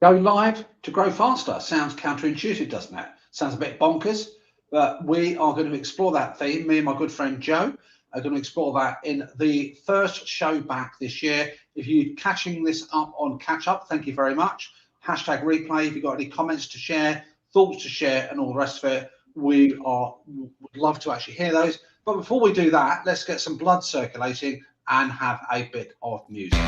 Go live to grow faster. Sounds counterintuitive, doesn't it? Sounds a bit bonkers, but we are going to explore that theme. Me and my good friend Joe are going to explore that in the first show back this year. If you're catching this up on catch up, thank you very much. Hashtag replay. If you've got any comments to share, thoughts to share, and all the rest of it, would love to actually hear those. But before we do that, let's get some blood circulating and have a bit of music.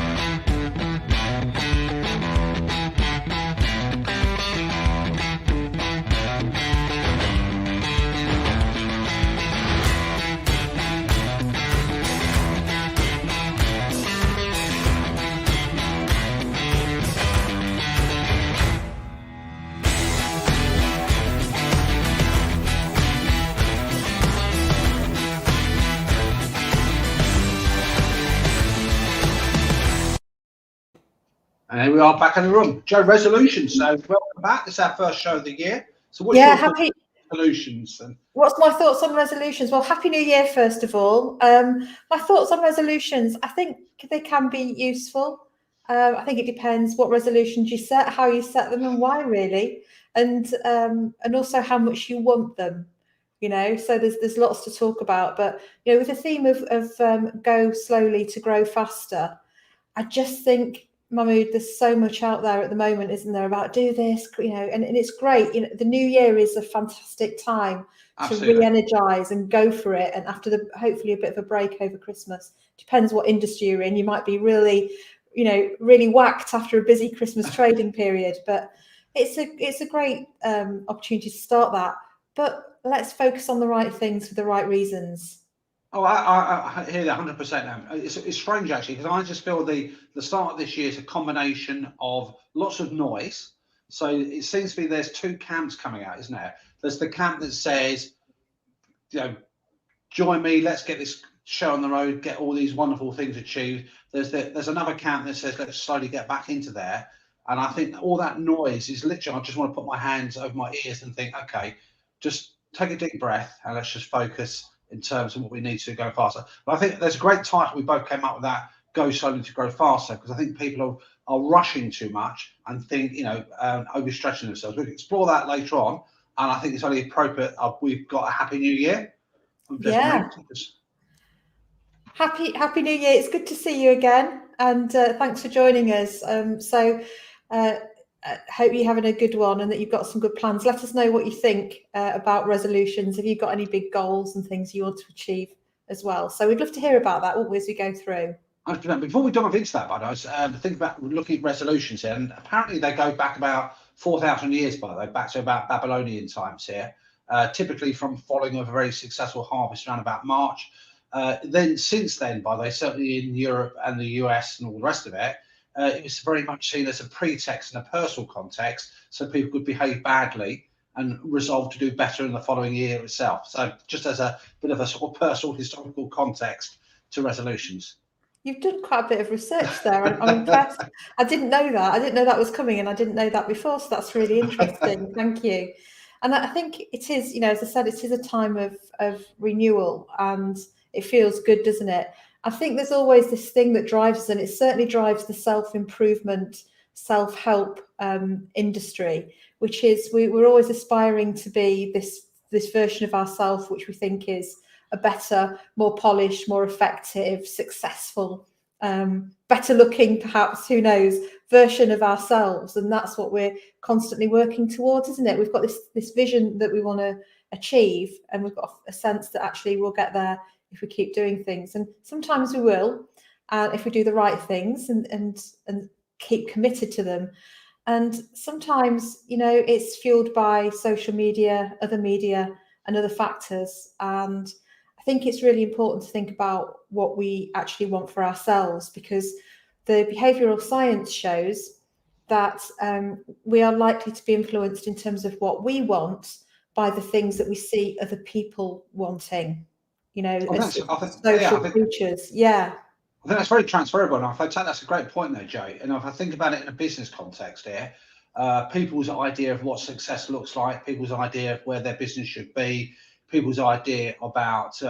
And here we are back in the room. Joe, resolutions. So welcome back. This is our first show of the year. So what's your resolutions? What's my thoughts on resolutions? Well, Happy New Year, first of all. My thoughts on resolutions, I think they can be useful. I think it depends what resolutions you set, how you set them and why, really. And also how much you want them, you know. So there's lots to talk about. But, you know, with the theme of go slowly to grow faster, I just think, Mahmood, there's so much out there at the moment, isn't there, about do this, you know, and it's great. You know, the new year is a fantastic time to re-energize and go for it. And after hopefully a bit of a break over Christmas, depends what industry you're in. You might be really, you know, really whacked after a busy Christmas trading period, but it's a great opportunity to start that. But let's focus on the right things for the right reasons. Oh, I hear that 100% now. It's strange, actually, because I just feel the start of this year is a combination of lots of noise. So it seems to be there's two camps coming out, isn't there? There's the camp that says, you know, join me, let's get this show on the road, get all these wonderful things achieved. There's another camp that says, let's slowly get back into there. And I think all that noise is literally, I just want to put my hands over my ears and think, okay, just take a deep breath and let's just focus in terms of what we need to go faster. But I think there's a great title we both came up with, that go slowly to grow faster, because I think people are rushing too much and think, you know, overstretching themselves. We can explore that later on, and I think it's only appropriate. We've got a Happy New Year. Happy New Year. It's good to see you again, and thanks for joining us. Hope you're having a good one and that you've got some good plans. Let us know what you think about resolutions. Have you got any big goals and things you want to achieve as well? So we'd love to hear about that, won't we, as we go through. Before we dive into that, I was thinking about looking at resolutions here, and apparently they go back about 4,000 years, by the way, back to about Babylonian times here, typically from following a very successful harvest around about March. Then since then, by the way, certainly in Europe and the US and all the rest of it, it was very much seen as a pretext in a personal context, so people could behave badly and resolve to do better in the following year itself. So just as a bit of a sort of personal historical context to resolutions. You've done quite a bit of research there. I'm impressed. I didn't know that. I didn't know that was coming, and I didn't know that before, so that's really interesting. Thank you. And I think it is, you know, as I said, it is a time of renewal, and it feels good, doesn't it? I think there's always this thing that drives us, and it certainly drives the self-improvement, self-help industry, which is we're always aspiring to be this version of ourselves, which we think is a better, more polished, more effective, successful, better looking, perhaps, who knows, version of ourselves. And that's what we're constantly working towards, isn't it? We've got this vision that we want to achieve, and we've got a sense that actually we'll get there if we keep doing things. And sometimes we will, if we do the right things and keep committed to them. And sometimes, you know, it's fueled by social media, other media, and other factors. And I think it's really important to think about what we actually want for ourselves, because the behavioural science shows that we are likely to be influenced in terms of what we want by the things that we see other people wanting. You know, as social creatures. Yeah. I think that's very transferable. And I think that's a great point there, Joe. And if I think about it in a business context here, people's idea of what success looks like, people's idea of where their business should be, people's idea about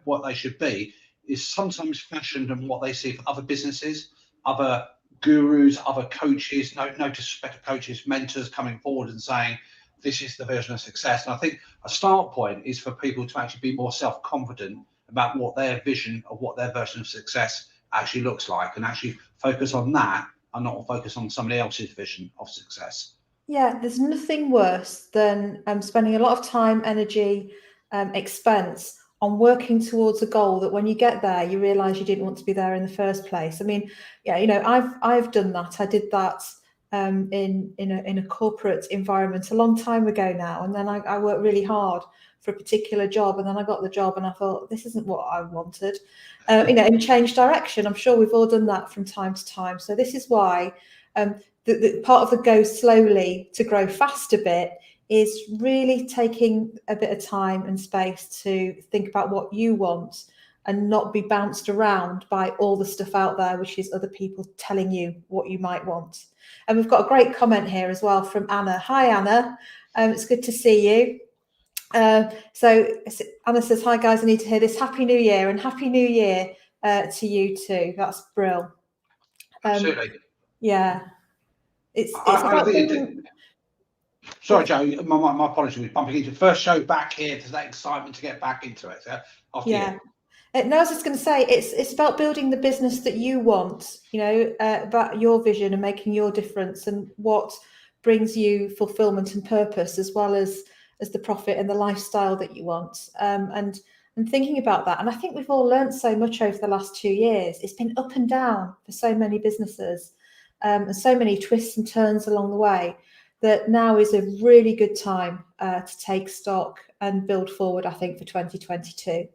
what they should be is sometimes fashioned on what they see for other businesses, other gurus, other coaches, no disrespect to coaches, mentors coming forward and saying, this is the version of success. And I think a start point is for people to actually be more self-confident about what their vision of what their version of success actually looks like, and actually focus on that and not focus on somebody else's vision of success. Yeah, there's nothing worse than spending a lot of time, energy, expense on working towards a goal that when you get there, you realise you didn't want to be there in the first place. I mean, yeah, you know, I've done that. I did that in a corporate environment a long time ago now, and then I worked really hard for a particular job, and then I got the job, and I thought this isn't what I wanted, you know, and change direction. I'm sure we've all done that from time to time. So this is why the part of the go slowly to grow faster bit is really taking a bit of time and space to think about what you want and not be bounced around by all the stuff out there, which is other people telling you what you might want. And we've got a great comment here as well from Anna. Hi, Anna. It's good to see you. So Anna says, hi, guys, I need to hear this. Happy New Year, and Happy New Year to you too. That's brilliant. Absolutely. Yeah. It's about thinking... Sorry, Joe, my apologies. We're bumping into the first show back here. There's that excitement to get back into it. So yeah. No, I was just going to say, it's about building the business that you want, you know, about your vision and making your difference and what brings you fulfillment and purpose, as well as the profit and the lifestyle that you want. And thinking about that. And I think we've all learned so much over the last 2 years. It's been up and down for so many businesses, and so many twists and turns along the way, that now is a really good time to take stock and build forward, I think, for 2022.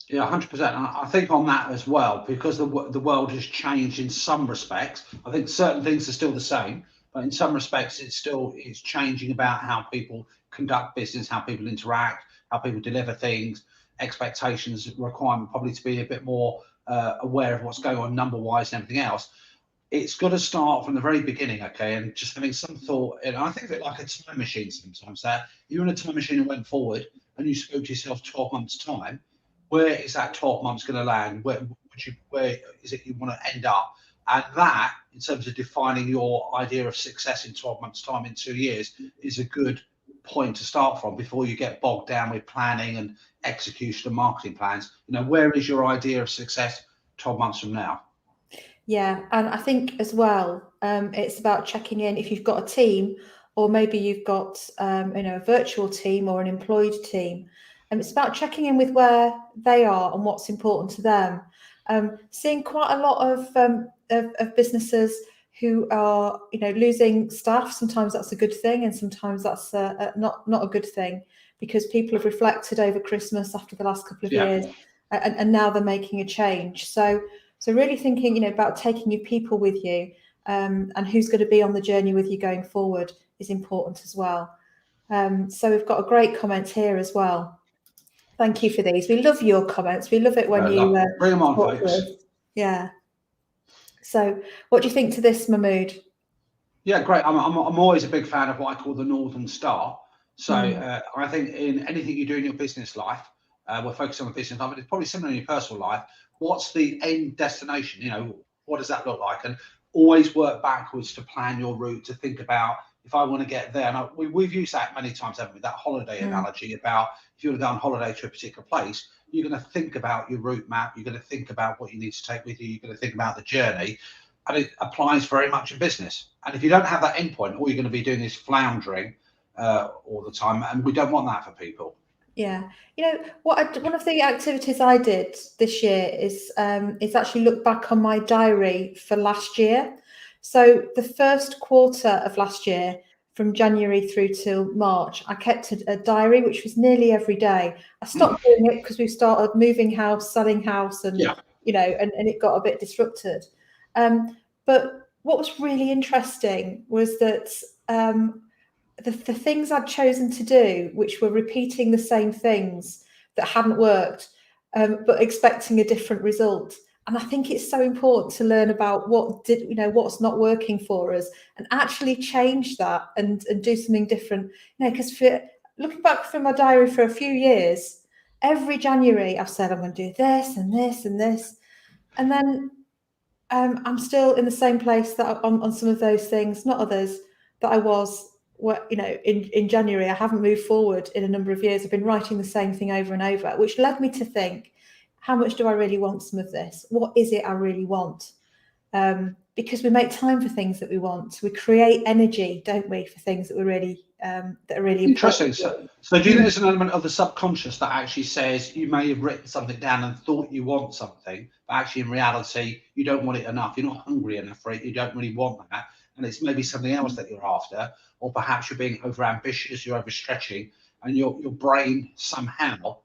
Yeah, 100%. I think on that as well, because the world has changed in some respects. I think certain things are still the same, but in some respects it's changing about how people conduct business, how people interact, how people deliver things, expectations, requirement probably to be a bit more aware of what's going on number-wise and everything else. It's got to start from the very beginning, okay, and just having some thought. And I think of it like a time machine sometimes, that you're in a time machine and went forward and you spoke to yourself 12 months' time. Where is that 12 months going to land? Where is it you want to end up? And that, in terms of defining your idea of success in 12 months' time, in 2 years, is a good point to start from before you get bogged down with planning and execution and marketing plans. You know, where is your idea of success 12 months from now? Yeah, and I think as well, it's about checking in if you've got a team, or maybe you've got you know, a virtual team or an employed team. And it's about checking in with where they are and what's important to them. Seeing quite a lot of businesses who are, you know, losing staff. Sometimes that's a good thing, and sometimes that's not a good thing, because people have reflected over Christmas after the last couple of years, and now they're making a change. So really thinking, you know, about taking your people with you, and who's going to be on the journey with you going forward is important as well. So we've got a great comment here as well. Thank you for these. We love your comments. We love it when you bring them on, folks. Yeah. So what do you think to this, Mahmood? Yeah, great. I'm always a big fan of what I call the Northern Star. So I think in anything you do in your business life, we're focused on the business life, but it's probably similar in your personal life. What's the end destination? You know, what does that look like? And always work backwards to plan your route, to think about, if I want to get there. And we've used that many times, haven't we? That holiday analogy about, if you want to go on holiday to a particular place, you're going to think about your route map. You're going to think about what you need to take with you. You're going to think about the journey. And it applies very much in business. And if you don't have that endpoint, all you're going to be doing is floundering all the time. And we don't want that for people. Yeah, you know what? One of the activities I did this year is actually look back on my diary for last year. So the first quarter of last year, from January through till March, I kept a diary, which was nearly every day. I stopped doing it because we started moving house, selling house, and you know, and it got a bit disrupted. But what was really interesting was that the things I'd chosen to do, which were repeating the same things that hadn't worked, but expecting a different result. And I think it's so important to learn about what's not working for us, and actually change that and do something different. You know, because looking back from my diary for a few years, every January I've said I'm going to do this and this and this, and then I'm still in the same place that on some of those things, not others, that I was. In January, I haven't moved forward in a number of years. I've been writing the same thing over and over, which led me to think, how much do I really want some of this? What is it I really want? Because we make time for things that we want. We create energy, don't we, for things that are really Interesting. important. So do you think there's an element of the subconscious that actually says you may have written something down and thought you want something, but actually in reality you don't want it enough, you're not hungry enough for it, you don't really want that, and it's maybe something else that you're after, or perhaps you're being over ambitious, you're overstretching, and your brain somehow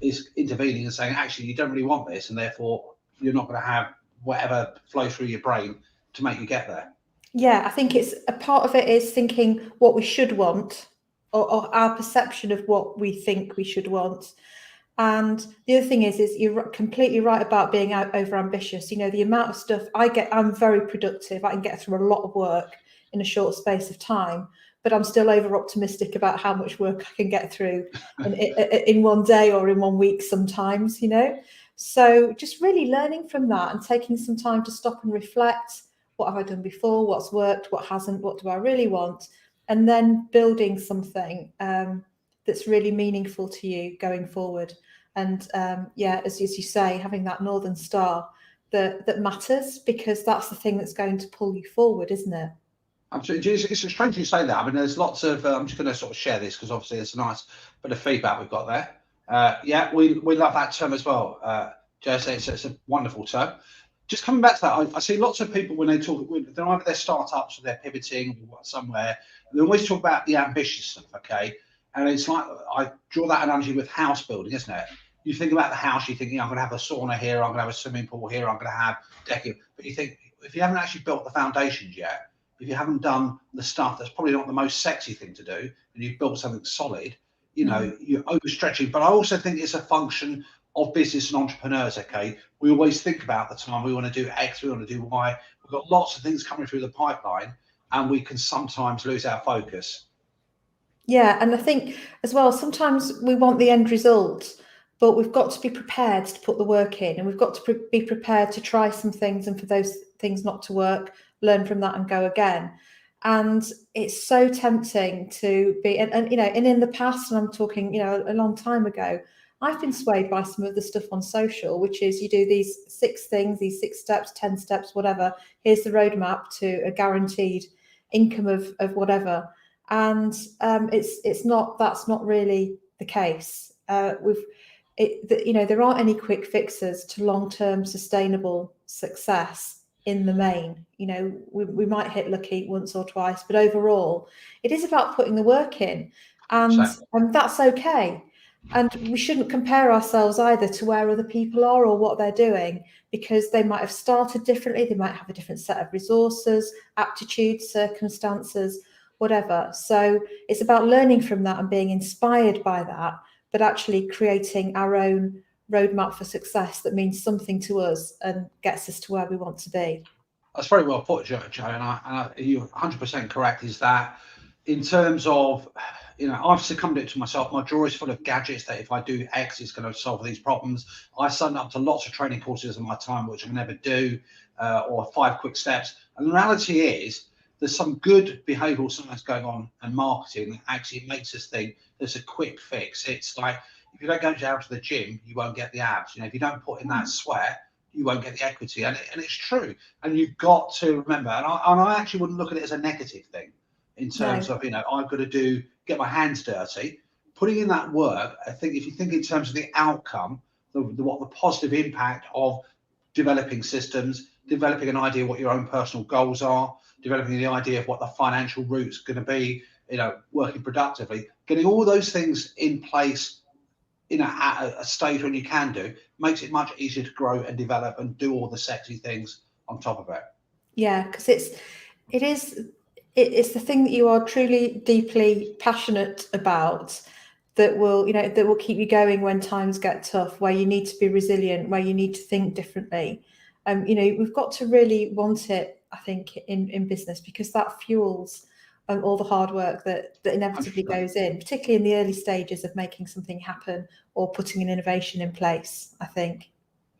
is intervening and saying, actually, you don't really want this, and therefore you're not going to have whatever flow through your brain to make you get there. Yeah, I think it's a part of it is thinking what we should want, or our perception of what we think we should want. And the other thing is you're completely right about being over ambitious. The amount of stuff I'm very productive. I can get through a lot of work in a short space of time, but I'm still over optimistic about how much work I can get through in one day or in 1 week sometimes, So just really learning from that and taking some time to stop and reflect. What have I done before? What's worked? What hasn't? What do I really want? And then building something that's really meaningful to you going forward. And as you say, having that Northern Star that matters, because that's the thing that's going to pull you forward, isn't it? Absolutely. It's strange you say that. I mean, there's lots of, I'm just going to sort of share this because obviously it's a nice bit of feedback we've got there. We love that term as well, Jesse. It's a wonderful term. Just coming back to that, I see lots of people when they talk, they're either their startups or they're pivoting somewhere, they always talk about the ambitious stuff, okay? And it's like, I draw that analogy with house building, isn't it? You think about the house, you think, I'm going to have a sauna here, I'm going to have a swimming pool here, I'm going to have decking. But you think, if you haven't actually built the foundations yet, if you haven't done the stuff that's probably not the most sexy thing to do, and you've built something solid, you're overstretching. But I also think it's a function of business and entrepreneurs, okay? We always think about the time we want to do X, we want to do Y. We've got lots of things coming through the pipeline, and we can sometimes lose our focus. Yeah, and I think as well, sometimes we want the end result, but we've got to be prepared to put the work in, and we've got to be prepared to try some things, and for those things not to work, learn from that and go again. And it's so tempting to be, and in the past, and I'm talking, a long time ago, I've been swayed by some of the stuff on social, which is you do these 6 things, these 6 steps, 10 steps, whatever. Here's the roadmap to a guaranteed income of whatever. And that's not really the case. There aren't any quick fixes to long-term sustainable success in the main. We might hit lucky once or twice, but overall, it is about putting the work in, and that's okay. And we shouldn't compare ourselves either to where other people are or what they're doing, because they might have started differently, they might have a different set of resources, aptitudes, circumstances, whatever. So it's about learning from that and being inspired by that, but actually creating our own roadmap for success that means something to us and gets us to where we want to be. That's very well put, Joe, and you're 100% correct. Is that in terms of, I've succumbed it to myself. My drawer is full of gadgets that if I do X, it's going to solve these problems. I signed up to lots of training courses in my time, which I never do, or 5 quick steps. And the reality is, there's some good behavioral science going on and marketing that actually makes us think there's a quick fix. It's like, if you don't go down to the gym, you won't get the abs. If you don't put in that sweat, you won't get the equity. And it's true. And you've got to remember, and I actually wouldn't look at it as a negative thing in terms of, I've got to get my hands dirty. Putting in that work, I think if you think in terms of the outcome, what the positive impact of developing systems, developing an idea what your own personal goals are, developing the idea of what the financial route's going to be, working productively, getting all those things in place, at a stage when you can do, makes it much easier to grow and develop and do all the sexy things on top of it. Yeah, because it's the thing that you are truly deeply passionate about that will keep you going when times get tough, where you need to be resilient, where you need to think differently. We've got to really want it, I think, in business, because that fuels all the hard work that inevitably goes in, particularly in the early stages of making something happen or putting an innovation in place, I think.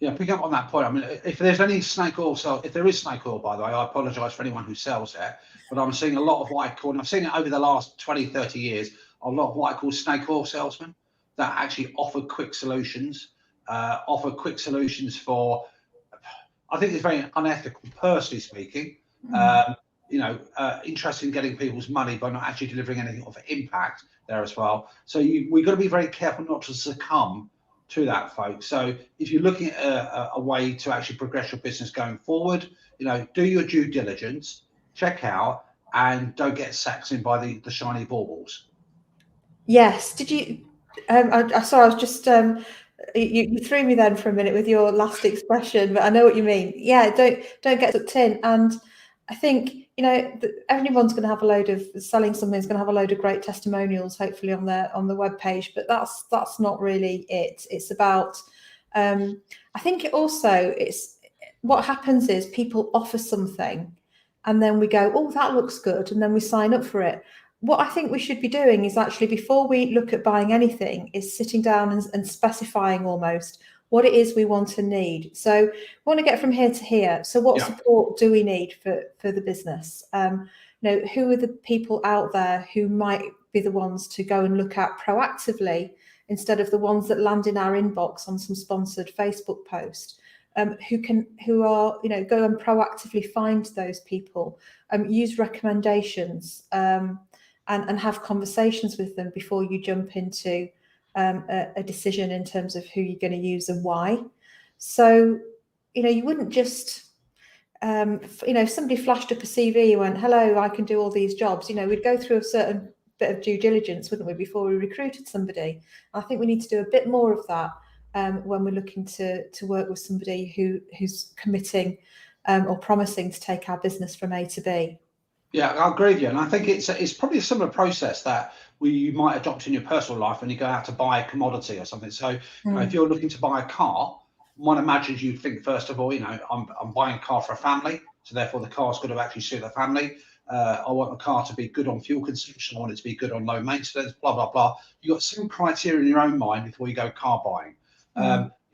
Yeah, picking up on that point, I mean, if there's any snake oil, so if there is snake oil, by the way, I apologise for anyone who sells it, but I'm seeing a lot of what I call, and I've seen it over the last 20, 30 years, a lot of what I call snake oil salesmen that actually offer quick solutions, for, I think it's very unethical, personally speaking. Interested in getting people's money, but not actually delivering anything of impact there as well. So we've got to be very careful not to succumb to that, folks. So if you're looking at a way to actually progress your business going forward, do your due diligence, check out, and don't get sucked in by the shiny baubles. Yes. Did you? Sorry, I was just you threw me then for a minute with your last expression, but I know what you mean. Yeah, don't get sucked in. And I think everyone's going to have a load of selling something is going to have a load of great testimonials, hopefully on the web page. But that's not really it. It's about I think it's what happens is people offer something, and then we go, oh, that looks good, and then we sign up for it. What I think we should be doing is actually, before we look at buying anything, is sitting down and specifying almost what it is we want and need. So we want to get from here to here. So what support do we need for the business? Who are the people out there who might be the ones to go and look at proactively, instead of the ones that land in our inbox on some sponsored Facebook post? Who are go and proactively find those people, use recommendations, and have conversations with them before you jump into a decision in terms of who you're going to use and why. So, you wouldn't just, if somebody flashed up a CV and went, hello, I can do all these jobs, we'd go through a certain bit of due diligence, wouldn't we, before we recruited somebody. I think we need to do a bit more of that when we're looking to work with somebody who's committing or promising to take our business from A to B. Yeah, I agree with you, and I think it's probably a similar process that you might adopt in your personal life when you go out to buy a commodity or something. So, if you're looking to buy a car, one imagines you'd think first of all, I'm buying a car for a family, so therefore the car's got to actually suit the family. I want the car to be good on fuel consumption. I want it to be good on low maintenance. Blah blah blah. You've got some criteria in your own mind before you go car buying.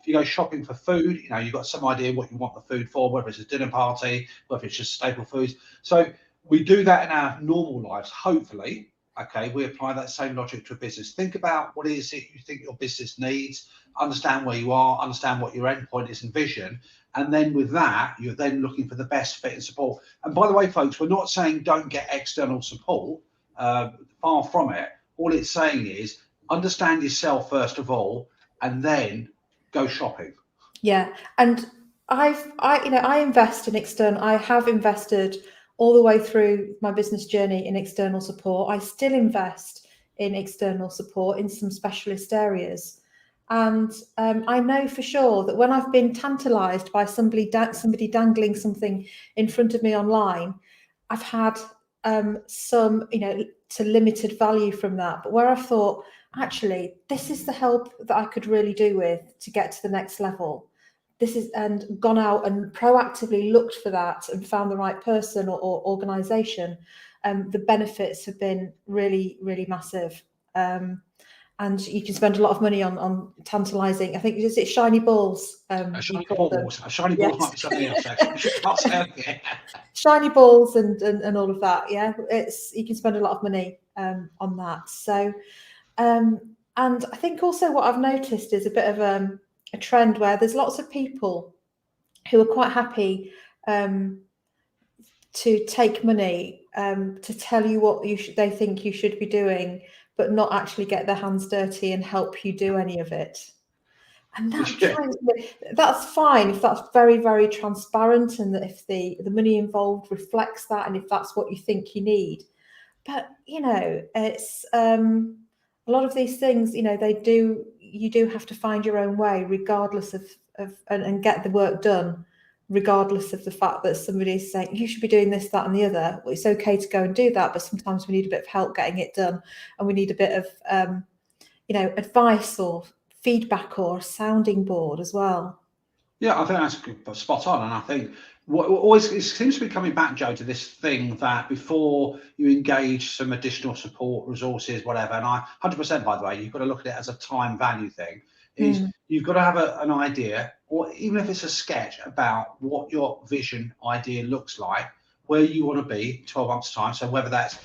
If you go shopping for food, you've got some idea what you want the food for, whether it's a dinner party, whether it's just staple foods. So we do that in our normal lives, hopefully. Okay, we apply that same logic to a business. Think about what is it you think your business needs, understand where you are, understand what your end point is and vision. And then with that, you're then looking for the best fit and support. And by the way, folks, we're not saying don't get external support, far from it. All it's saying is understand yourself first of all, and then go shopping. Yeah, and I invest in external. I have invested all the way through my business journey in external support. I still invest in external support in some specialist areas. And I know for sure that when I've been tantalized by somebody dangling something in front of me online, I've had some, to limited value from that. But where I've thought, actually, this is the help that I could really do with to get to the next level. And gone out and proactively looked for that and found the right person or organization, the benefits have been really, really massive. And you can spend a lot of money on tantalizing. I think it's shiny balls. Shiny balls. Shiny balls might be something else, actually. Shiny balls and all of that. Yeah, you can spend a lot of money on that. So, and I think also what I've noticed is a bit of a trend where there's lots of people who are quite happy to take money to tell you what they think you should be doing, but not actually get their hands dirty and help you do any of it. And that's fine if that's very, very transparent, and that if the money involved reflects that, and if that's what you think you need. But it's a lot of these things, you do have to find your own way, regardless of and get the work done, regardless of the fact that somebody's saying you should be doing this, that, and the other. Well, it's okay to go and do that, but sometimes we need a bit of help getting it done, and we need a bit of advice or feedback or a sounding board as well. Yeah, I think that's spot on, and I think what always it seems to be coming back, Joe, to this thing that before you engage some additional support, resources, whatever, and 100%, by the way, you've got to look at it as a time value thing. is Mm. you've got to have an idea, or even if it's a sketch about what your vision idea looks like, where you want to be 12 months time. So whether that's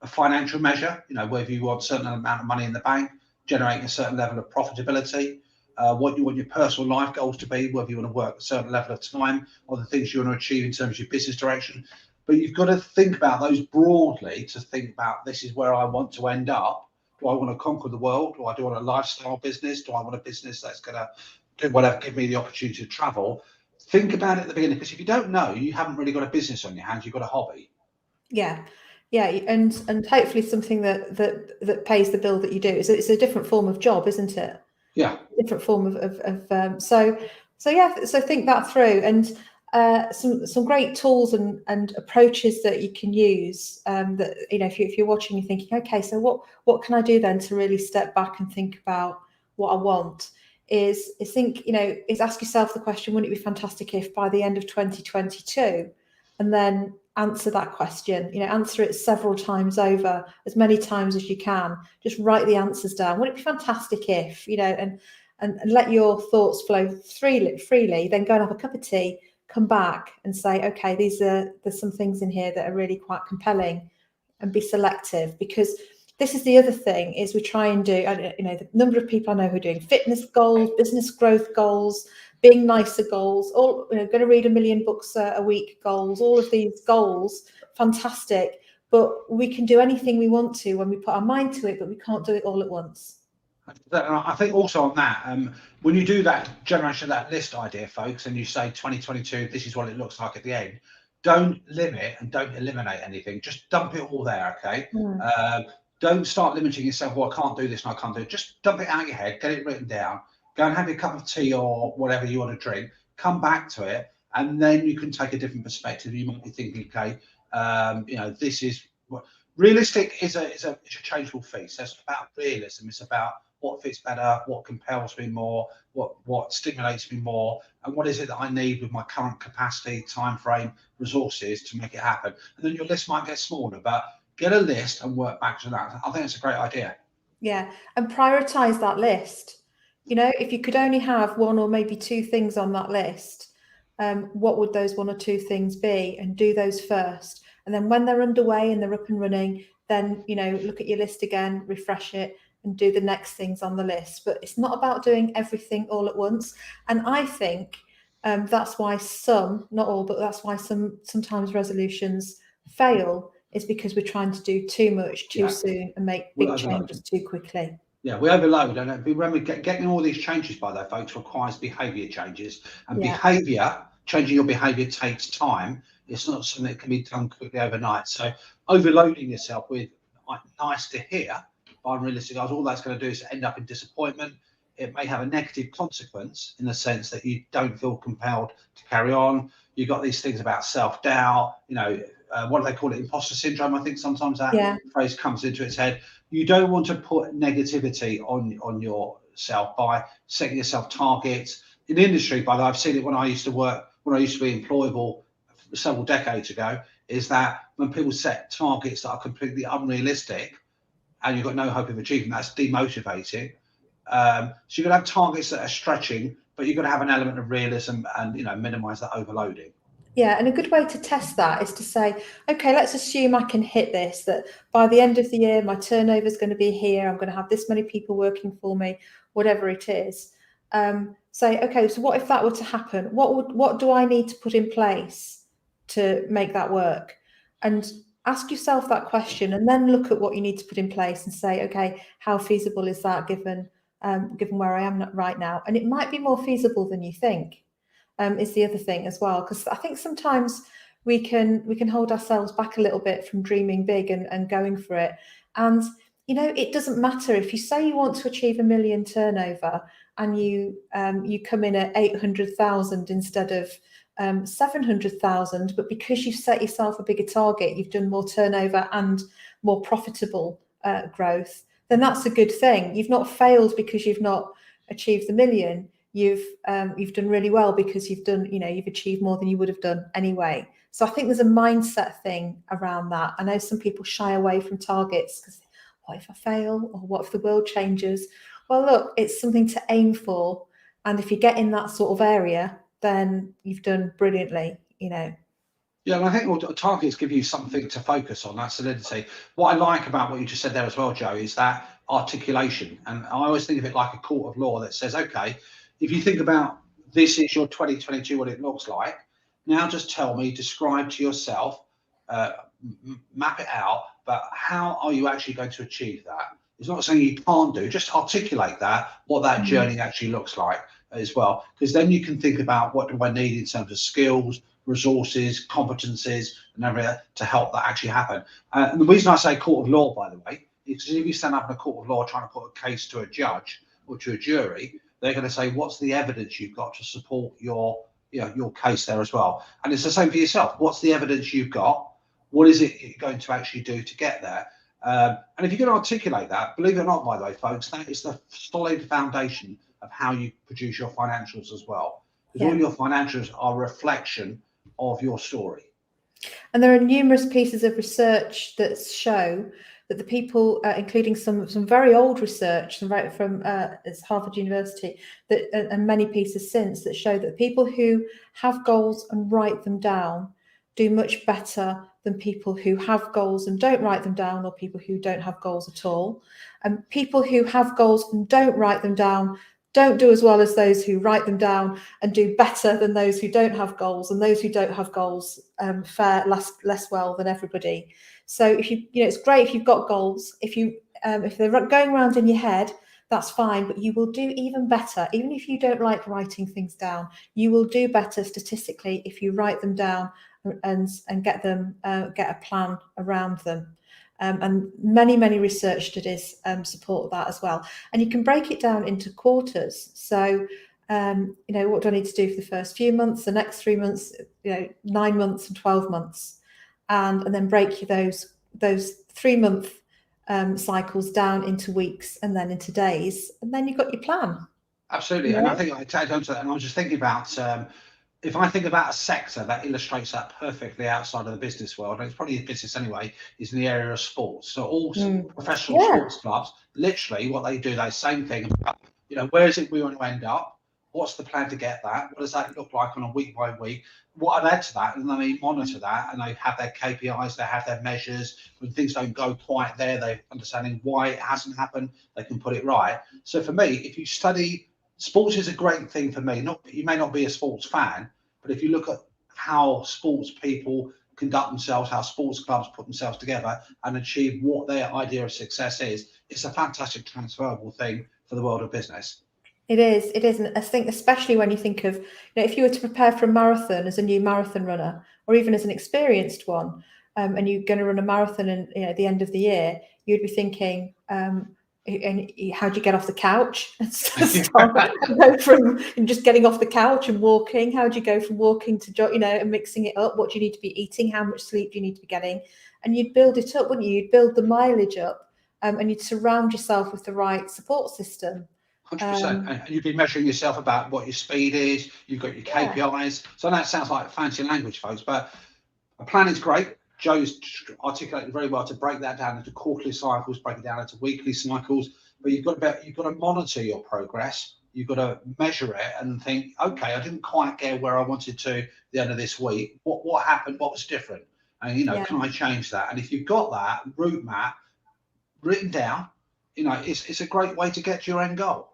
a financial measure, whether you want a certain amount of money in the bank, generating a certain level of profitability, what you want your personal life goals to be, whether you want to work a certain level of time, or the things you want to achieve in terms of your business direction. But you've got to think about those broadly to think about, this is where I want to end up. Do I want to conquer the world? Do I want a lifestyle business? Do I want a business that's going to do whatever, give me the opportunity to travel? Think about it at the beginning, because if you don't know, you haven't really got a business on your hands. You've got a hobby. Yeah, and hopefully something that pays the bill that you do. It's a different form of job, isn't it? Yeah. Different form of so yeah. So think that through, and some great tools and approaches that you can use. That if you're watching, you're thinking, okay, so what can I do then to really step back and think about what I want? Is ask yourself the question: wouldn't it be fantastic if by the end of 2022, and then answer that question, answer it several times over, as many times as you can. Just write the answers down. Wouldn't it be fantastic if, and let your thoughts flow freely, then go and have a cup of tea, come back and say, okay, there's some things in here that are really quite compelling, and be selective. Because this is the other thing, is we try and do, the number of people I know who are doing fitness goals, business growth goals, being nicer goals, all going to read 1 million books a week goals, all of these goals, fantastic. But we can do anything we want to when we put our mind to it, but we can't do it all at once. I think also on that, when you do that generation, that list idea, folks, and you say 2022, this is what it looks like at the end, don't limit and don't eliminate anything. Just dump it all there, okay? Don't start limiting yourself. Well, I can't do this and I can't do it. Just dump it out of your head, get it written down, go and have your cup of tea or whatever you want to drink, come back to it, and then you can take a different perspective. You might be thinking, okay, this is what realistic is a changeable feast. So it's about realism. It's about what fits better, what compels me more, what stimulates me more, and what is it that I need with my current capacity, time frame, resources to make it happen. And then your list might get smaller, but get a list and work back to that. I think it's a great idea. Yeah, and prioritize that list. If you could only have one or maybe two things on that list, what would those one or two things be? And do those first. And then when they're underway and they're up and running, then, look at your list again, refresh it, and do the next things on the list. But it's not about doing everything all at once. And I think that's why not all, but that's why sometimes resolutions fail, is because we're trying to do too much too soon and make big changes too quickly. Yeah, we overload. And remember, getting all these changes, by though, folks, requires behaviour changes. And changing your behaviour takes time. It's not something that can be done quickly overnight. So overloading yourself with nice to hear, by unrealistic goals, all that's going to do is end up in disappointment. It may have a negative consequence in the sense that you don't feel compelled to carry on. You've got these things about self-doubt, what do they call it? Imposter syndrome. I think sometimes that phrase comes into its head. You don't want to put negativity on yourself by setting yourself targets. In the industry, by the way, I've seen it when I used to be employable several decades ago, is that when people set targets that are completely unrealistic and you've got no hope of achieving, that's demotivating. So you're going to have targets that are stretching, but you've got to have an element of realism and minimize that overloading. Yeah, and a good way to test that is to say, okay, let's assume I can hit this, that by the end of the year, my turnover is going to be here. I'm going to have this many people working for me, whatever it is. Say, okay, so what if that were to happen? What do I need to put in place to make that work? And ask yourself that question, and then look at what you need to put in place and say, okay, how feasible is that given where I am right now? And it might be more feasible than you think. Is the other thing as well, because I think sometimes we can hold ourselves back a little bit from dreaming big and going for it. And it doesn't matter if you say you want to achieve 1 million turnover and you come in at 800,000 instead of 700,000, but because you've set yourself a bigger target, you've done more turnover and more profitable growth, then that's a good thing. You've not failed because you've not achieved the million. You've done really well because you've achieved more than you would have done anyway. So I think there's a mindset thing around that. I know some people shy away from targets because what if I fail, or what if the world changes? well, look, it's something to aim for. And if you get in that sort of area, then you've done brilliantly, you know. Yeah, and I think targets give you something to focus on, that solidity. What I like about what you just said there as well, Joe, is that articulation. And I always think of it like a court of law that says, okay, if you think about this is your 2022, what it looks like, now just tell me, describe to yourself, uh, map it out, but how are you actually going to achieve that? It's not saying you can't do, just articulate that, what that journey actually looks like as well. Because then you can think about what do I need in terms of skills, resources, competencies, and everything to help that actually happen. And the reason I say court of law, by the way, is because if you stand up in a court of law trying to put a case to a judge or to a jury, they're going to say, what's the evidence you've got to support your, you know, your case there as well? And it's the same for yourself. What's the evidence you've got? What is it you're going to actually do to get there? And if you can articulate that, believe it or not, by the way, folks, that is the solid foundation of how you produce your financials as well. Because all your financials are a reflection of your story. And there are numerous pieces of research that show that the people, including some very old research from it's Harvard University, that and many pieces since, that show that people who have goals and write them down do much better than people who have goals and don't write them down, or people who don't have goals at all. And people who have goals and don't write them down don't do as well as those who write them down, and do better than those who don't have goals. And those who don't have goals fare less well than everybody. So if you know, it's great if you've got goals. If they're going around in your head, that's fine, but you will do even better. Even if you don't like writing things down, you will do better statistically if you write them down and get a plan around them. And many research studies support that as well. And you can break it down into quarters. So, you know, what do I need to do for the first few months, the next 3 months, you know, 9 months and 12 months, and then break those 3 month cycles down into weeks and then into days, and then you've got your plan. Absolutely, and I think I tagged onto that, and I was just thinking about if I think about a sector that illustrates that perfectly outside of the business world, and it's probably a business anyway, is in the area of sports. So all professional sports clubs, literally what they do, they same thing. You know, where is it we want to end up? What's the plan to get that? What does that look like on a week by week? What I'd add to that, and then they monitor that, and they have their KPIs, they have their measures. When things don't go quite there, they're understanding why it hasn't happened. They can put it right. So for me, if you study sports, is a great thing for me. Not, you may not be a sports fan, but if you look at how sports people conduct themselves, how sports clubs put themselves together and achieve what their idea of success is, it's a fantastic transferable thing for the world of business. It is. And I think especially when you think of, you know, if you were to prepare for a marathon as a new marathon runner, or even as an experienced one, and you're going to run a marathon and, you know, at the end of the year, you'd be thinking, and how do you get off the couch and go from just getting off the couch and walking? How do you go from walking to, you know, and mixing it up? What do you need to be eating? How much sleep do you need to be getting? And you'd build it up, wouldn't you? You'd build the mileage up, and you'd surround yourself with the right support system. 100%. And you'd be measuring yourself about what your speed is. You've got your KPIs. So that sounds like fancy language, folks, but a plan is great. Joe's articulated very well to break that down into quarterly cycles, break it down into weekly cycles. But you've got to monitor your progress. You've got to measure it and think, okay, I didn't quite get where I wanted to at the end of this week. What happened? What was different? And, you know, can I change that? And if you've got that route map written down, you know, it's a great way to get to your end goal.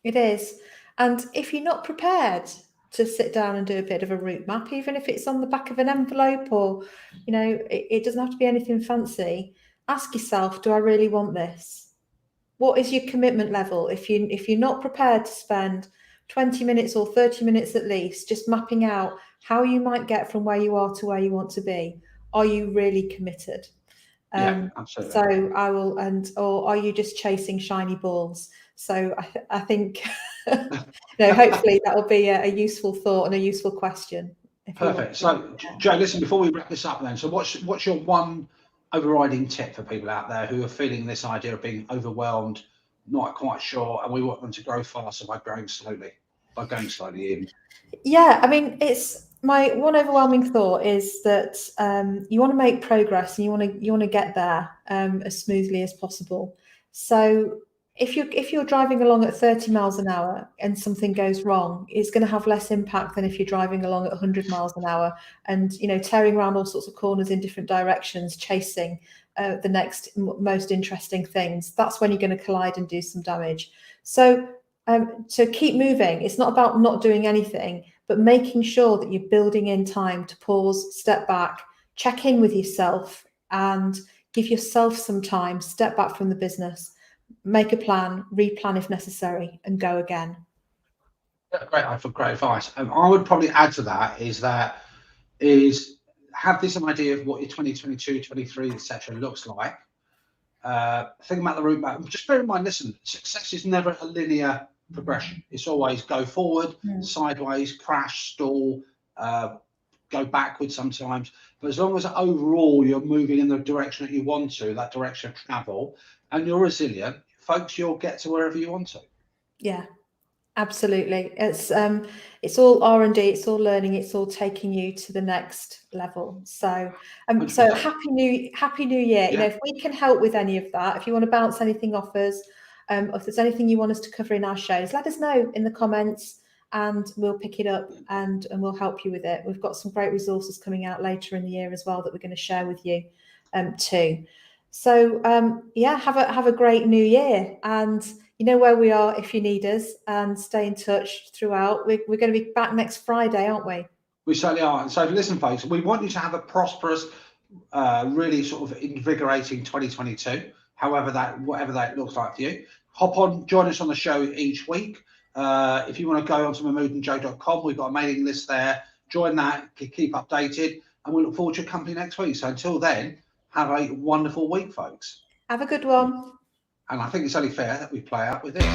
It is. And if you're not prepared to sit down and do a bit of a route map, even if it's on the back of an envelope, or, you know, it doesn't have to be anything fancy, ask yourself, do I really want this? What is your commitment level? If you're not prepared to spend 20 minutes or 30 minutes at least just mapping out how you might get from where you are to where you want to be, are you really committed? Yeah, absolutely. So I will, or are you just chasing shiny balls? So I think, you know, hopefully that will be a useful thought and a useful question. Perfect. So, Joe, listen, before we wrap this up then, so what's your one overriding tip for people out there who are feeling this idea of being overwhelmed, not quite sure, and we want them to grow faster by going slowly even? Yeah, I mean, it's my one overwhelming thought is that you want to make progress and you want to get there as smoothly as possible. So if you're driving along at 30 miles an hour and something goes wrong, it's going to have less impact than if you're driving along at 100 miles an hour and, you know, tearing around all sorts of corners in different directions, chasing the next most interesting things. That's when you're going to collide and do some damage. So keep moving. It's not about not doing anything, but making sure that you're building in time to pause, step back, check in with yourself, and give yourself some time, step back from the business, make a plan, replan if necessary, and go again. Great advice. I would probably add to that is have this idea of what your 2022, 23, etc. looks like. Think about the route map. Just bear in mind, listen, success is never a linear progression. It's always go forward, sideways, crash, stall, go backwards sometimes. But as long as overall you're moving in the direction that you want to, that direction of travel, and you're resilient, folks, you'll get to wherever you want to. Yeah, absolutely. It's all R&D, it's all learning, it's all taking you to the next level. So so happy new year. Yeah. You know, if we can help with any of that, if you want to bounce anything off us, if there's anything you want us to cover in our shows, let us know in the comments and we'll pick it up and we'll help you with it. We've got some great resources coming out later in the year as well that we're going to share with you too. So yeah, have a great new year, and you know where we are if you need us, and stay in touch throughout. We're going to be back next Friday, aren't we? We certainly are. And so listen, folks, we want you to have a prosperous, really sort of invigorating 2022, whatever that looks like for you. Hop on, join us on the show each week. If you want to go on to mahmoodandjoe.com, we've got a mailing list there. Join that, keep updated, and we look forward to your company next week. So until then, have a wonderful week, folks. Have a good one. And I think it's only fair that we play out with this.